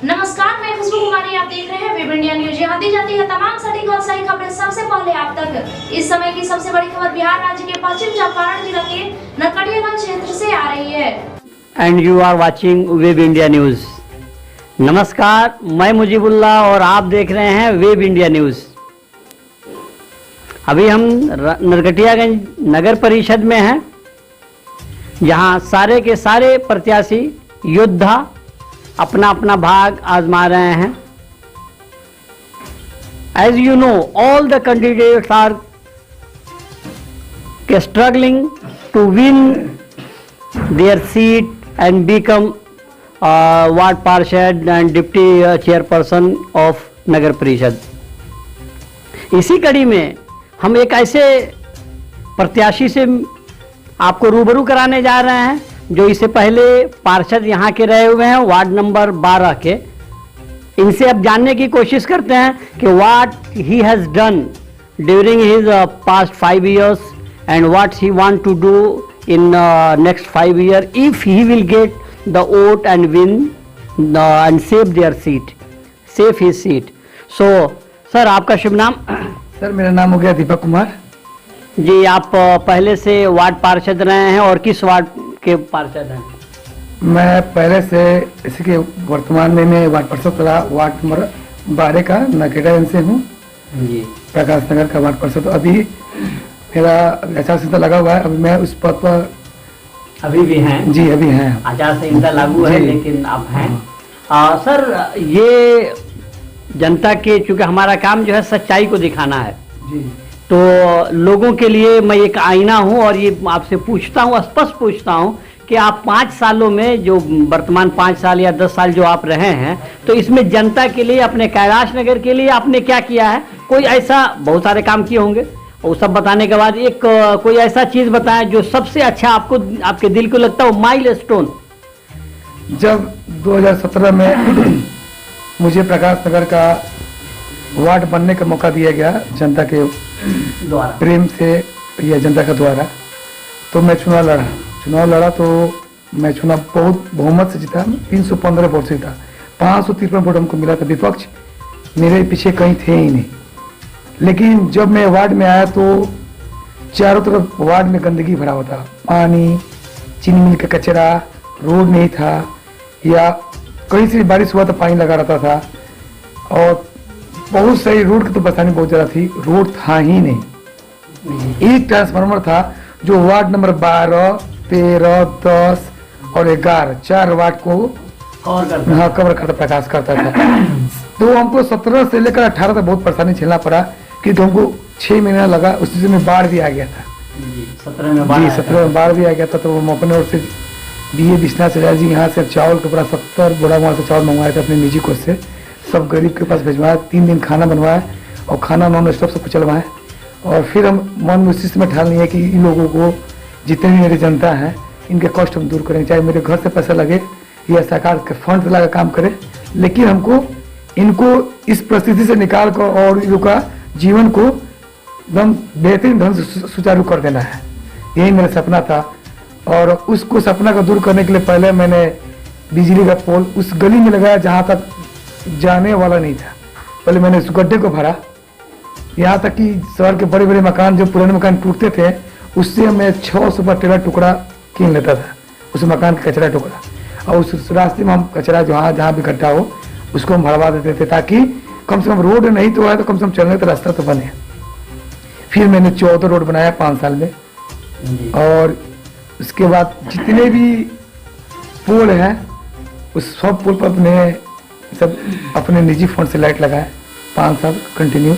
नमस्कार, मैं खुशबू कुमारी। आप देख रहे हैं वेब इंडिया न्यूज। यहाँ दी जाती है तमाम सटीक और सही खबरें सबसे पहले आप तक। इस समय की सबसे बड़ी खबर बिहार राज्य के पश्चिम चंपारण जिला के नरकटियागंज क्षेत्र से आ रही है। And you are watching web India news. नमस्कार, मैं मुजीबुल्लाह और आप देख रहे हैं वेब इंडिया न्यूज। अभी हम नरकटियागंज नगर परिषद में हैं, जहां सारे के सारे प्रत्याशी योद्धा अपना अपना भाग आजमा रहे हैं। As you know, all the candidates are struggling to win their seat and become ward parshad and deputy chairperson of नगर परिषद। इसी कड़ी में हम एक ऐसे प्रत्याशी से आपको रूबरू कराने जा रहे हैं जो इससे पहले पार्षद यहाँ के रहे हुए हैं, वार्ड नंबर 12 के। इनसे अब जानने की कोशिश करते हैं कि what he has done during his past 5 years and what he want to do in next 5 years if he will get the vote and win and save their seat, save his seat. So sir, आपका शुभ नाम? Sir, मेरा नाम हो गया दीपक कुमार जी। आप पहले से ward पार्षद रहे हैं और किस वार्ड के पार्षद हैं? मैं पहले से इसी के वर्तमान में मैं वार्ड पार्षद रहा, वार्ड नंबर 12 का नरकटियागंज से हूँ जी। प्रकाश नगर का वार्ड पार्षद। अभी मेरा आचार संहिता लगा हुआ है, अभी मैं उस पद पर अभी भी हैं? जी, अभी हैं। आचार संहिता लागू है लेकिन आप हैं। सर, ये जनता के, चूंकि हमारा काम जो है सच्चाई को दिखाना है जी, तो लोगों के लिए मैं एक आईना हूं और ये आपसे पूछता हूं, स्पष्ट पूछता हूं कि आप 5 सालों में, जो वर्तमान 5 साल या 10 साल जो आप रहे हैं, तो इसमें जनता के लिए, अपने कैलाश नगर के लिए आपने क्या किया है? कोई ऐसा, बहुत सारे काम किए होंगे, वो सब बताने के बाद एक कोई ऐसा चीज बताएं जो सबसे अच्छा आपको, आपके दिल को लगता हो माइलस्टोन। जब 2017 में मुझे प्रकाश नगर का वार्ड बनने का मौका दिया गया जनता के द्वारा, प्रेम से या जनता का द्वारा, तो मैं चुनाव लड़ा तो मैं चुनाव बहुत बहुमत से जीता। 315 वोट से जीता। 553 वोट हमको मिला था। विपक्ष मेरे पीछे कहीं थे ही नहीं। लेकिन जब मैं वार्ड में आया तो चारों तरफ वार्ड में गंदगी भरा हुआ था। पानी, चीनी मिल का कचरा, रोड नहीं था, या कहीं से बारिश हुआ तो पानी लगा रहता था, और बहुत सारी रोड की तो परेशानी बहुत ज़्यादा थी। रोड था ही नहीं। एक ट्रांसफार्मर था जो वार्ड नंबर 12, 13, 10 और 11 4 वार्ड को कवर करता, प्रकाश करता था। तो हमको 17 से लेकर 18 तक बहुत परेशानी झेलना पड़ा, क्योंकि हमको 6 महीना लगा। उस चीज में बाढ़ भी आ गया था। 17 में बाढ़ भी आ गया था। तो हम अपने ओर से BA विश्वनाथ चौधरी जी यहाँ से चावल के पूरा 70 बोरा वहाँ से चावल मंगवाए थे अपने निजी कोष से। सब गरीब के पास भिजवाया। 3 दिन खाना बनवाया और खाना नॉन स्टॉप से चलवाए। और फिर हम मन में उस चीज में ठान लिए कि इन लोगों को, जितने भी मेरी जनता है, इनके कष्ट हम दूर करेंगे, चाहे मेरे घर से पैसा लगे या सरकार के फंड से लगा काम करे, लेकिन हमको इनको इस परिस्थिति से निकाल कर और इनका जीवन को एकदम बेहतरीन ढंग से सुचारू कर देना है। यही मेरा सपना था। और उसको सपना को दूर करने के लिए पहले मैंने बिजली का पोल उस गली में लगाया जहाँ तक जाने वाला नहीं था। पहले मैंने उस गड्ढे को भरा, यहाँ तक कि शहर के बड़े बड़े मकान, जो पुराने मकान टूटते थे, उससे मैं 600 पर टेलर टुकड़ा कीन लेता था, उस मकान का कचरा टुकड़ा। और उस रास्ते में हम कचरा जहाँ भी गड्ढा हो उसको हम भरवा देते थे, ताकि कम से कम रोड नहीं तो है तो कम से कम चलने का रास्ता तो बने। फिर मैंने 14 रोड बनाया 5 साल में। और उसके बाद जितने भी पोल हैं उस सब पोल पर अपने निजी फंड से लाइट लगाए 5 साल कंटिन्यू।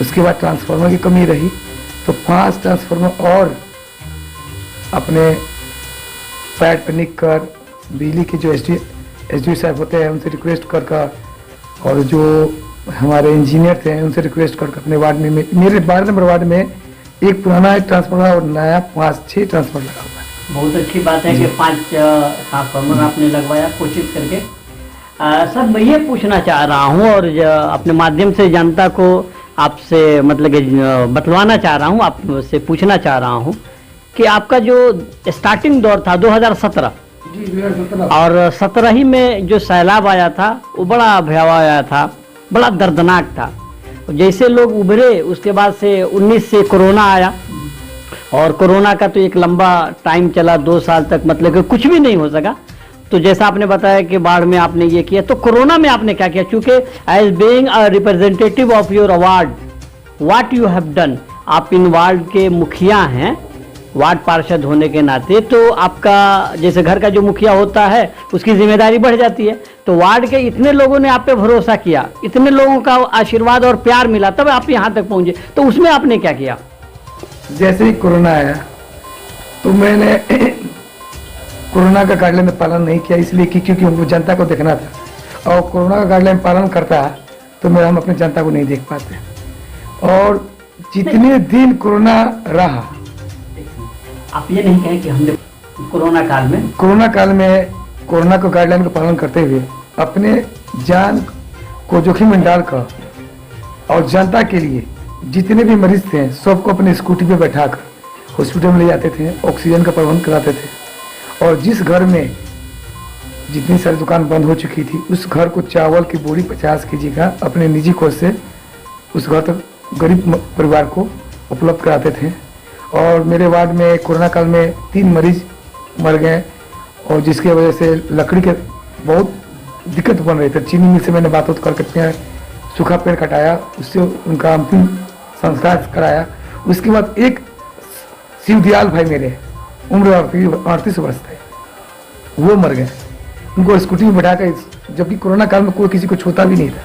उसके बाद ट्रांसफार्मर की कमी रही तो 5 ट्रांसफार्मर और अपने पैड पर लिख कर बिजली के जो एसडी साहब होते हैं उनसे रिक्वेस्ट कर और जो हमारे इंजीनियर थे उनसे रिक्वेस्ट कर अपने वार्ड में, मेरे 12 नंबर वार्ड में एक पुराना ट्रांसफार्मर और नया 5-6 ट्रांसफार्मर लगा हुआ है। बहुत अच्छी बात है कि 5 ट्रांसफार्मर आपने लगवाया कोशिश करके। सर, मैं ये पूछना चाह रहा हूँ और अपने माध्यम से जनता को आपसे मतलब बतलाना चाह रहा हूँ, आपसे पूछना चाह रहा हूँ कि आपका जो स्टार्टिंग दौर था 2017 जी 2017 और 17 में जो सैलाब आया था वो बड़ा भयावह आया था, बड़ा दर्दनाक था। जैसे लोग उभरे उसके बाद से 19 से कोरोना आया, और कोरोना का तो एक लंबा टाइम चला, 2 साल तक, मतलब कि कुछ भी नहीं हो सका। तो जैसा आपने बताया कि बाढ़ में आपने ये किया, तो कोरोना में आपने क्या किया? चूंकि as being a representative of your award, what you have done, आप इन वार्ड के मुखिया हैं, वार्ड पार्षद होने के नाते, तो आपका जैसे घर का जो मुखिया होता है उसकी जिम्मेदारी बढ़ जाती है। तो वार्ड के इतने लोगों ने आप पे भरोसा किया, इतने लोगों का आशीर्वाद और प्यार मिला, तब आप यहाँ तक पहुँचे, तो उसमें आपने क्या किया? जैसे ही कोरोना आया तो मैंने कोरोना का गाइडलाइन में पालन नहीं किया, इसलिए कि क्योंकि हमको जनता को देखना था, और कोरोना का गाइडलाइन पालन करता तो मैं हम अपनी जनता को नहीं देख पाते। और जितने दिन कोरोना रहा, आप ये नहीं कहें कि हमने कोरोना काल में कोरोना को गाइडलाइन का पालन करते हुए अपने जान को जोखिम में डालकर और जनता के लिए जितने भी मरीज थे सबको अपने स्कूटी पे बैठाकर हॉस्पिटल में ले जाते थे, ऑक्सीजन का प्रबंध कराते थे। और जिस घर में जितनी सारी दुकान बंद हो चुकी थी, उस घर को चावल की बोरी 50 kg का अपने निजी कोष से उस घर तक गरीब परिवार को उपलब्ध कराते थे। और मेरे वार्ड में कोरोना काल में 3 मरीज मर गए, और जिसकी वजह से लकड़ी के बहुत दिक्कत बन रही थी। चीनी मिल से मैंने बात करके पेड़, सूखा पेड़ कटाया, उससे उनका अंतिम संस्कार कराया। उसके बाद एक शिवदयाल भाई मेरे उम्र 38 वर्ष थे, वो मर गए। उनको स्कूटी में बैठा कर, जबकि कोरोना काल में कोई किसी को छूता भी नहीं था,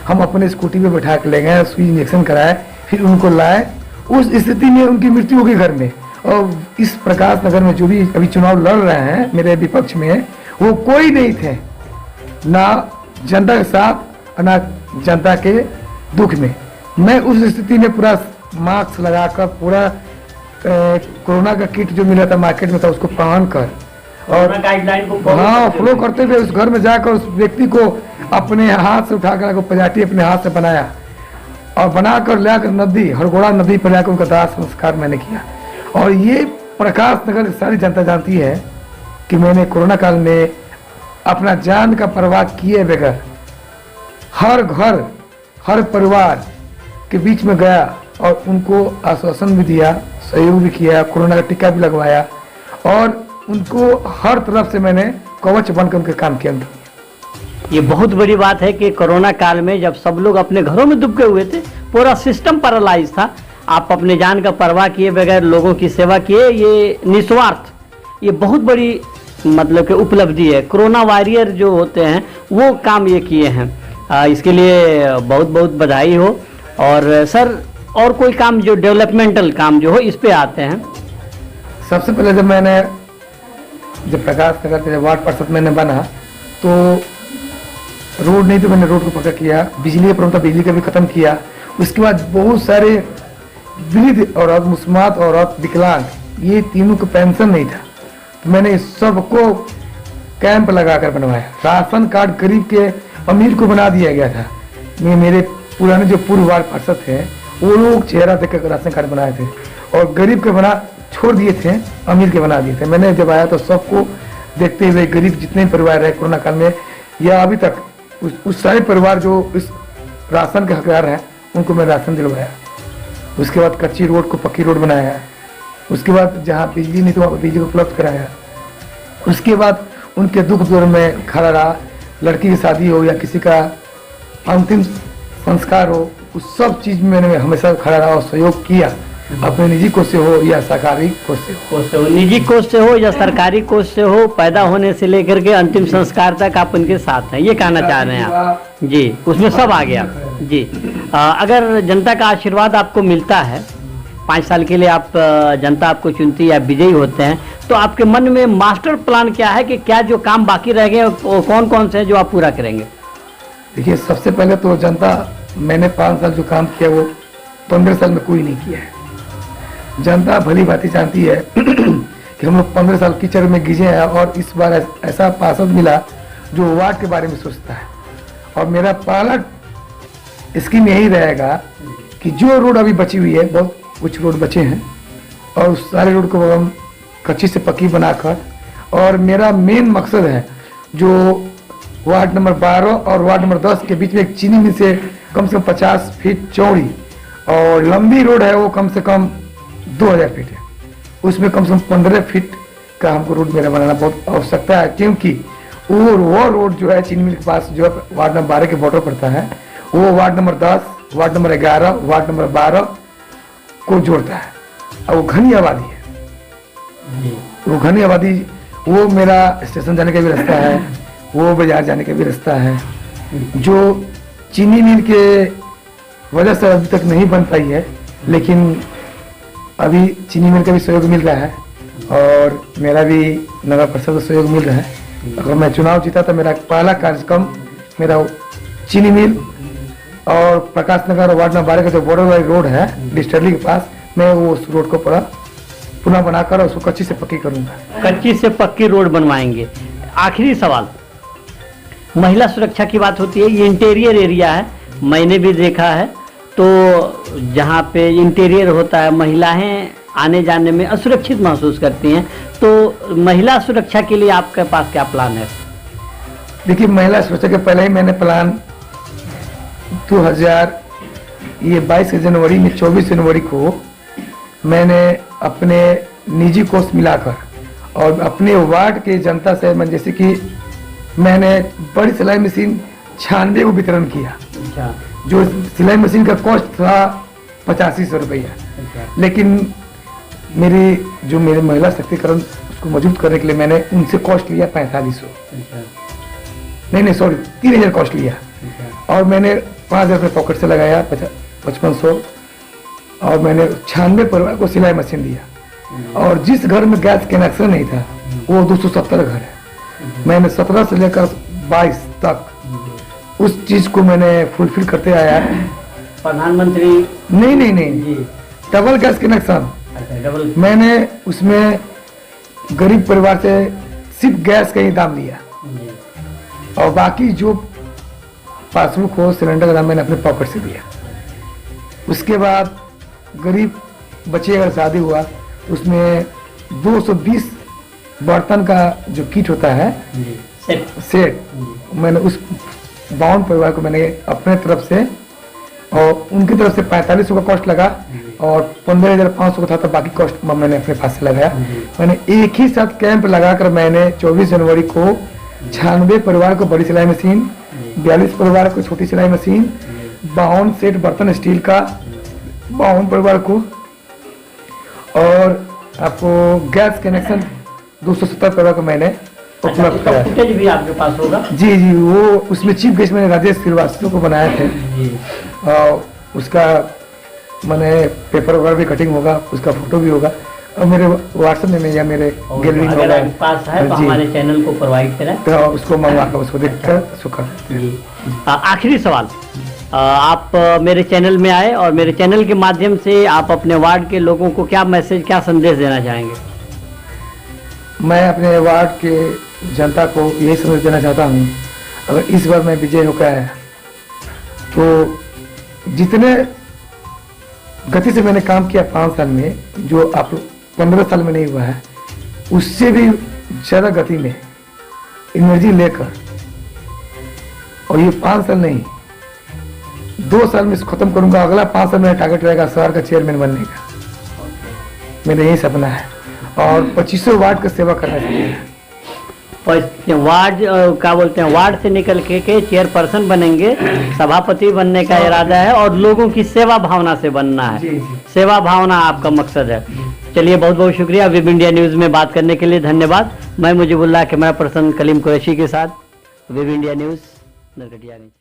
हम अपने स्कूटी में बैठा कर ले गए, सुई इंजेक्शन कराए, फिर उनको लाए। उस स्थिति में उनकी मृत्यु हो गई घर में। और इस प्रकाश नगर में जो भी अभी चुनाव लड़ रहे हैं मेरे विपक्ष में, वो कोई नहीं थे, ना जनता के साथ और ना जनता के दुख में। मैं उस स्थिति में पूरा मास्क लगाकर, पूरा कोरोना का किट जो मिला था मार्केट में था उसको पहन कर और गाइडलाइन को फॉलो करते हुए उस घर में जाकर उस व्यक्ति को अपने हाथ से उठाकर पजाटी अपने हाथ से बनाया और बनाकर लाकर नदी, हरगोड़ा नदी पर जाकर उनका दाह संस्कार मैंने किया। और ये प्रकाश नगर की सारी जनता जानती है कि मैंने कोरोना काल में अपना जान का परवाह किए बगैर हर घर, हर परिवार के बीच में गया और उनको आश्वासन भी दिया, सहयोग भी किया, कोरोना का टीका भी लगवाया, और उनको हर तरफ से मैंने कवच बनकर उनके काम किया। ये बहुत बड़ी बात है कि कोरोना काल में जब सब लोग अपने घरों में दुबके हुए थे, पूरा सिस्टम पैरालाइज था, आप अपने जान का परवाह किए बगैर लोगों की सेवा किए, ये निस्वार्थ, ये बहुत बड़ी मतलब कि उपलब्धि है। कोरोना वॉरियर जो होते हैं वो काम ये किए हैं, इसके लिए बहुत बहुत बधाई हो। और सर, और कोई काम जो डेवलपमेंटल काम जो हो इस पे आते हैं। सबसे पहले जब प्रकाश नगर के वार्ड पार्षद मैंने बना तो रोड नहीं, तो मैंने रोड को पक्का किया, बिजली का प्रॉब्लम था, बिजली का भी खत्म किया। उसके बाद बहुत सारे वृद्ध औरत, मुस्मात औरत, विकलांग, ये तीनों को पेंशन नहीं था, तो मैंने सबको कैंप लगाकर बनवाया। राशन कार्ड गरीब के अमीर को बना दिया गया था। मेरे पुराने जो पूर्व वार्ड पार्षद थे वो लोग चेहरा देखकर राशन कार्ड बनाए थे, और गरीब के बना छोड़ दिए थे, अमीर के बना दिए थे। मैंने जब आया तो सबको देखते हुए गरीब जितने परिवार रहे कोरोना काल में या अभी तक, उस सारे परिवार जो इस राशन के हकदार हैं उनको मैं राशन दिलवाया। उसके बाद कच्ची रोड को पक्की रोड बनाया। उसके बाद जहाँ बिजली नहीं तो वहाँ बिजली उपलब्ध कराया। उसके बाद उनके दुख दौर में खड़ा रहा। लड़की की शादी हो या किसी का अंतिम संस्कार हो, उस सब चीज़ में मैंने हमेशा खड़ा रहा और सहयोग किया, अपने निजी कोष से हो या सरकारी कोष से हो। निजी कोष से हो या सरकारी कोष से हो, पैदा होने से लेकर के अंतिम संस्कार तक आप उनके साथ हैं, ये कहना चाह रहे हैं आप जी? उसमें सब आ गया जी। अगर जनता का आशीर्वाद आपको मिलता है, 5 साल के लिए आप जनता आपको चुनती है, आप विजयी होते हैं, तो आपके मन में मास्टर प्लान क्या है कि क्या जो काम बाकी रह गए वो कौन कौन से हैं जो आप पूरा करेंगे? देखिए, सबसे पहले तो जनता, मैंने 5 साल जो काम किया वो 15 साल में कोई नहीं किया है। जनता भली भांति जानती है कि हम लोग 15 साल कीचड़ में गिजे हैं, और इस बार ऐसा पार्षद मिला जो वार्ड के बारे में सोचता है। और मेरा पहला स्कीम यही रहेगा कि जो रोड अभी बची हुई है, बहुत कुछ रोड बचे हैं, और उस सारे रोड को हम कच्ची से पक्की बनाकर और मेरा मेन मकसद है जो वार्ड नंबर 12 और वार्ड नंबर 10 के बीच में एक चीनी मिल से कम 50 फीट चौड़ी और लंबी रोड है, वो कम से कम 2000 फीट है। उसमें कम से कम 15 फीट का हमको रोड मेरा बनाना बहुत आवश्यकता है, क्योंकि वो रोड जो है चीनी मिल के पास जो वार्ड नंबर 12 के बॉर्डर पड़ता है, वो ward number 10, ward number 11, ward number 12 को जोड़ता है। और वो घनी आबादी है, वो घनी आबादी, वो मेरा स्टेशन जाने का भी रास्ता है, वो बाजार जाने का भी रास्ता है, जो चीनी मिल के वजह से अभी तक नहीं बन पाई है। लेकिन अभी चीनी मिल का भी सहयोग मिल रहा है और मेरा भी नगर परिषद का सहयोग मिल रहा है। अगर मैं चुनाव जीता तो मेरा पहला कार्यक्रम मेरा चीनी मिल और प्रकाश नगर वार्ड नंबर 12 का जो बॉर्डर वाली रोड है डिस्टर्ली के पास, मैं वो उस रोड को पुनः बनाकर उसको कच्ची से पक्की करूंगा। कच्ची से पक्की रोड बनवाएंगे। आखिरी सवाल, महिला सुरक्षा की बात होती है, ये इंटीरियर एरिया है, मैंने भी देखा है, तो जहाँ पे इंटीरियर होता है महिलाएं आने जाने में असुरक्षित महसूस करती हैं, तो महिला सुरक्षा के लिए आपके पास क्या प्लान है? देखिए, महिला सुरक्षा के पहले ही मैंने प्लान 22 जनवरी में 24 जनवरी को मैंने अपने निजी कोष मिलाकर और अपने वार्ड के जनता से, मैं जैसे कि मैंने बड़ी सिलाई मशीन 96 को वितरण किया। जो सिलाई मशीन का कॉस्ट था 8500 रुपया, लेकिन मेरे महिला शक्तिकरण उसको मजबूत करने के लिए मैंने उनसे कॉस्ट लिया 4500, नहीं सॉरी 3000 कॉस्ट लिया, और मैंने 5000 रुपये पॉकेट से लगाया 5500, और मैंने 96 परिवार को सिलाई मशीन दिया। और जिस घर में गैस कनेक्शन नहीं था वो 270 घर है, मैंने 17 से लेकर 22 तक उस चीज को मैंने फुलफिल करते आया। प्रधानमंत्री नहीं डबल गैस कनेक्शन, डबल, मैंने उसमें गरीब परिवार से सिर्फ गैस का ही दाम लिया और बाकी जो पासबुक हो सिलेंडर का दाम मैंने अपने पॉकेट से दिया। उसके बाद गरीब बच्चे अगर शादी हुआ तो उसमें 220 बर्तन का जो किट होता है सेट, मैंने उस 52 परिवार को मैंने अपने तरफ से और उनकी तरफ से 4500 का कॉस्ट लगा और 15,500 का था, तो बाकी कॉस्ट मैंने अपने पास से लगाया। मैंने एक ही साथ कैंप लगाकर मैंने 24 जनवरी को 96 परिवार को बड़ी सिलाई मशीन, 42 परिवार को छोटी सिलाई मशीन, 52 सेट बर्तन स्टील का 52 परिवार को, और आपको गैस कनेक्शन 270 परिवार को मैंने उपलब्ध कराया। फुटेज भी आपके पास होगा? जी, वो उसमें चीफ गेस्ट मैंने राजेश श्रीवास्तव को बनाए थे और उसका मैंने पेपर वगैरह भी कटिंग होगा, उसका फोटो भी होगा और मेरे व्हाट्सएप में या मेरे गैलरी में अगर आपके पास है तो हमारे चैनल को प्रोवाइड करें, तो उसको मंगवाकर उसको देखकर सुखा। आखिरी सवाल, आप मेरे चैनल में आए और मेरे चैनल के माध्यम से आप अपने वार्ड के लोगों को क्या मैसेज, क्या संदेश देना चाहेंगे? मैं अपने वार्ड के जनता को यही संदेश देना चाहता हूँ, अगर इस बार मैं विजय होकर आया तो जितने गति से मैंने काम किया 5 साल में, जो आप 15 साल में नहीं हुआ है, उससे भी ज़्यादा गति में एनर्जी लेकर, और ये 5 साल नहीं 2 साल में इसको खत्म करूंगा। अगला 5 साल मेरा टारगेट रहेगा शहर का चेयरमैन बनने का, मेरा यही सपना है, और 2500 वार्ड का सेवा करना चाहिए। वार्ड क्या बोलते हैं, वार्ड से निकल के चेयरपर्सन बनेंगे, सभापति बनने का इरादा है और लोगों की सेवा भावना से बनना है। जी। सेवा भावना आपका मकसद है। चलिए, बहुत बहुत शुक्रिया वेब इंडिया न्यूज़ में बात करने के लिए, धन्यवाद। मैं मुजीबुल्लाह कैमरा पर्सन कलीम कुरैशी के साथ, वेब इंडिया न्यूज़, नरकटियागंज।